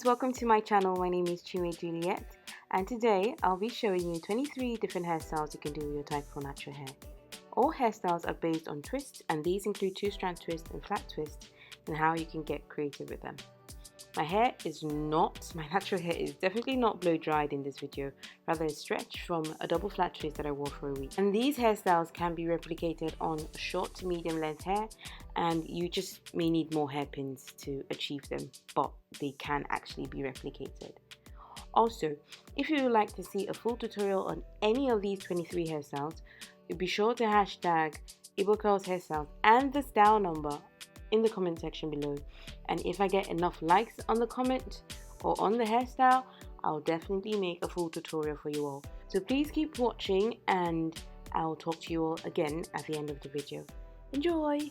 guys, welcome to my channel. My name is Chinwe Juliet, and today I'll be showing you 23 different hairstyles you can do with your type 4 natural hair. All hairstyles are based on twists, and these include 2-strand twists and flat twists, and how you can get creative with them. My natural hair is definitely not blow dried in this video, rather it's stretched from a double flat twist that I wore for a week. And these hairstyles can be replicated on short to medium length hair, and you just may need more hairpins to achieve them, but they can actually be replicated. Also, if you would like to see a full tutorial on any of these 23 hairstyles, be sure to hashtag Igbocurlshairstyles and the style number in the comment section below, and if I get enough likes on the comment or on the hairstyle, I'll definitely make a full tutorial for you all. So please keep watching, and I'll talk to you all again at the end of the video. Enjoy!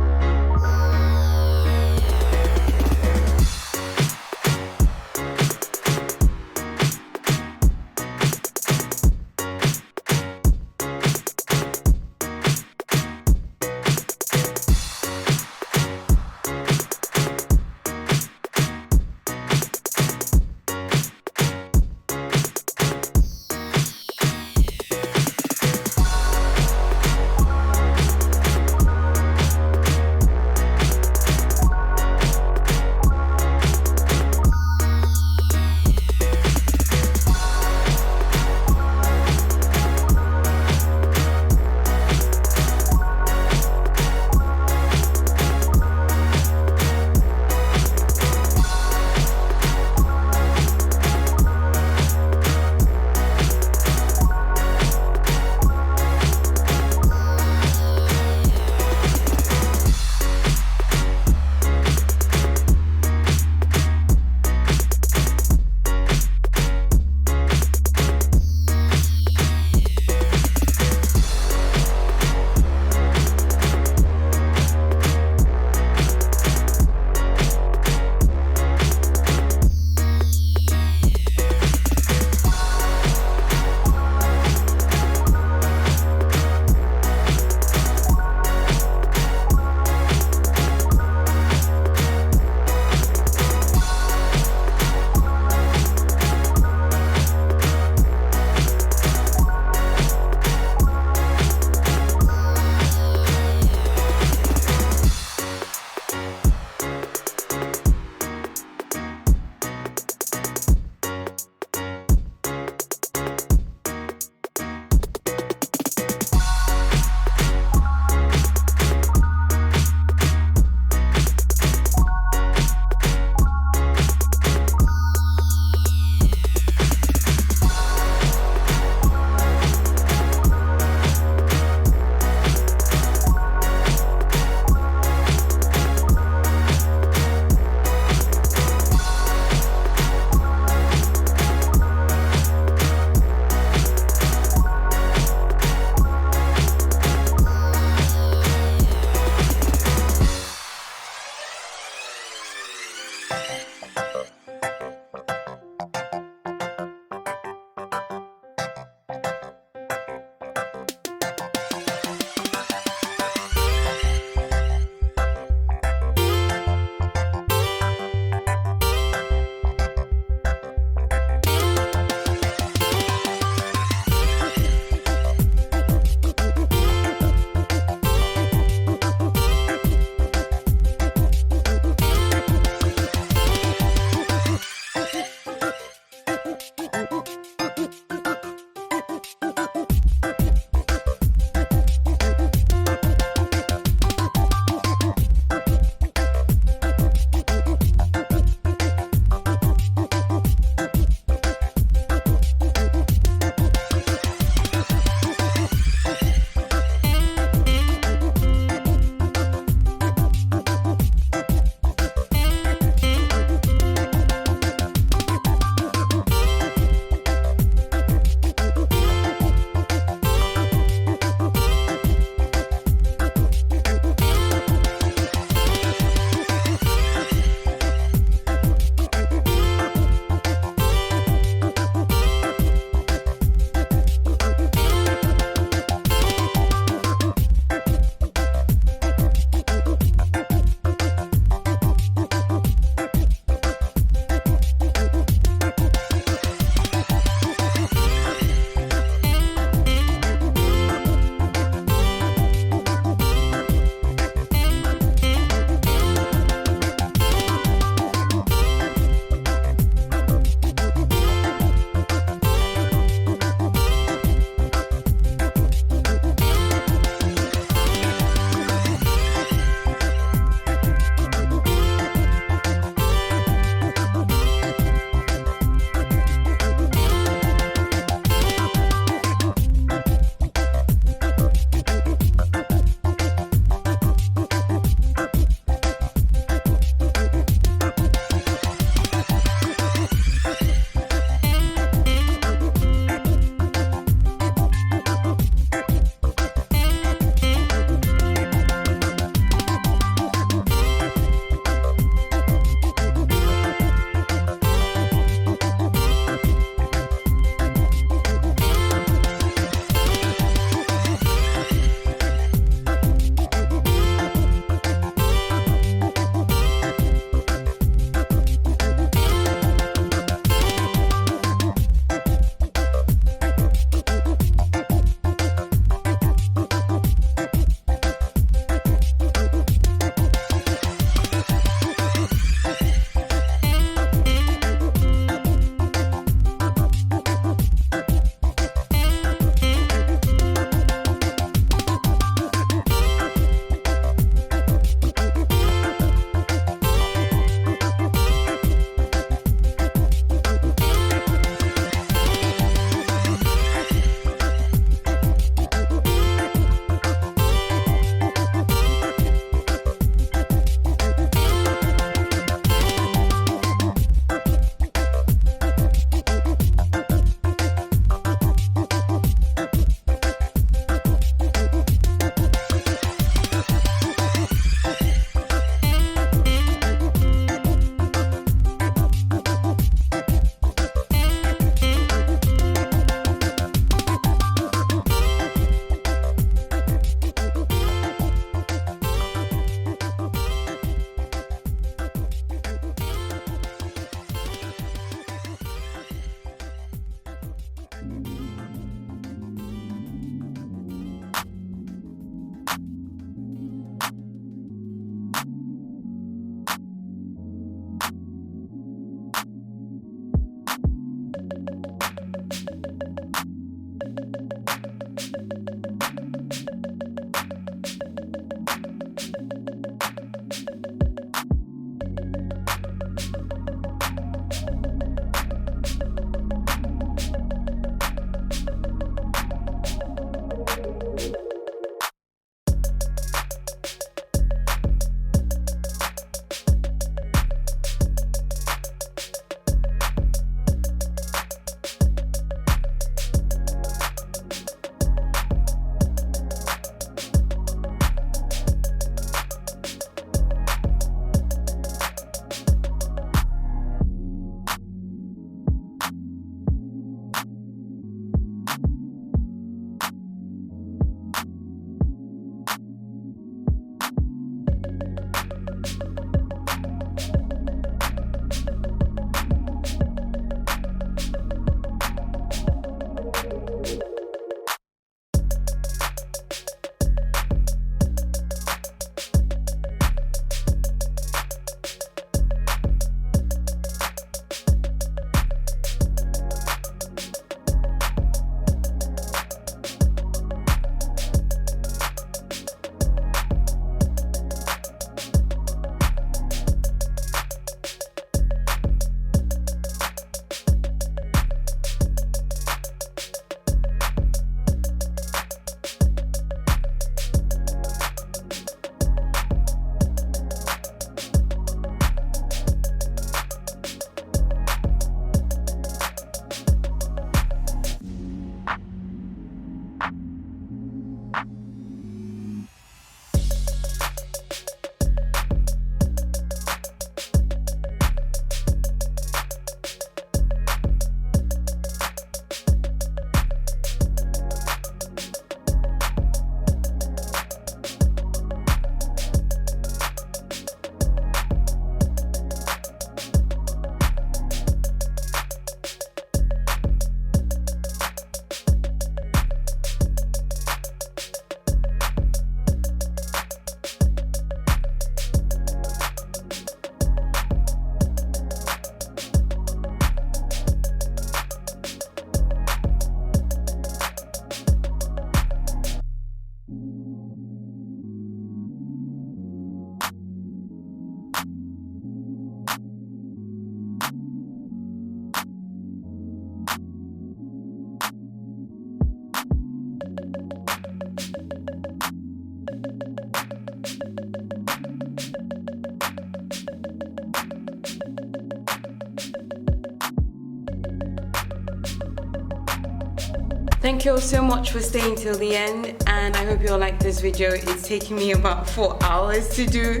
Thank you all so much for staying till the end, and I hope you all like this video. It's taking me about 4 hours to do,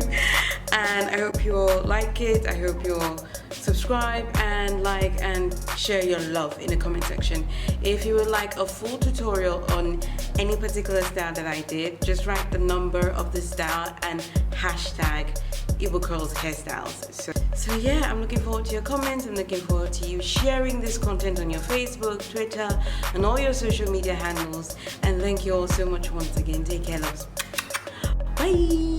and I hope you all like it. I hope you all subscribe and like and share your love in the comment section. If you would like a full tutorial on any particular style that I did, just write the number of the style and hashtag Igbocurls hairstyles. So yeah, I'm looking forward to your comments. I'm looking forward to you sharing this content on your Facebook, Twitter, and all your social media handles. And thank you all so much once again. Take care, loves. Bye.